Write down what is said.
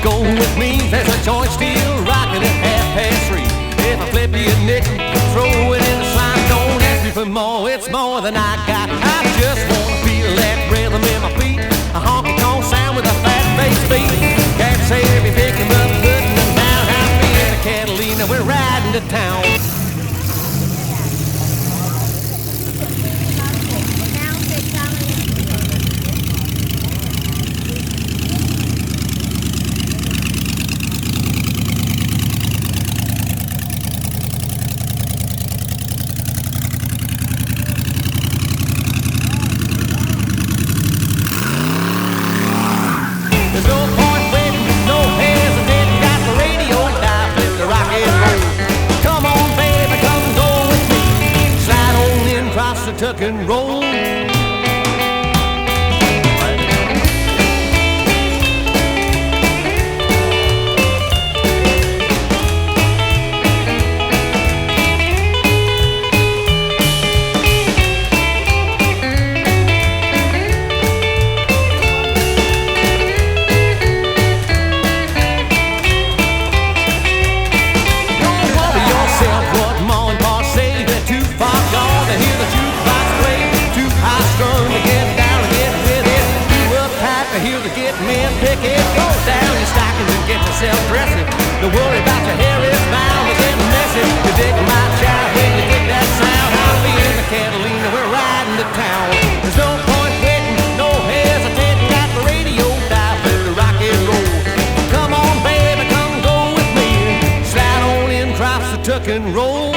Go with me, there's a joint still rocking at 3:30. If I flip you a nickel, throw it in the slime. Don't ask me for more, it's more than I got. I just wanna feel that rhythm in my feet, a honky-tonk sound with a fat bass beat. Can't say every picking up, putting them down. I'm in the Catalina, we're riding to town. Tuck and roll. Self-dressing, the worry about your hair is bound to get messy. You dig my jive when you dig that sound. I'll be in the Catalina, we're riding to town. There's no point waiting, no hesitating. Got the radio dial for the rock and roll. Come on, baby, come go with me. Slide on in, cross the tuck and roll.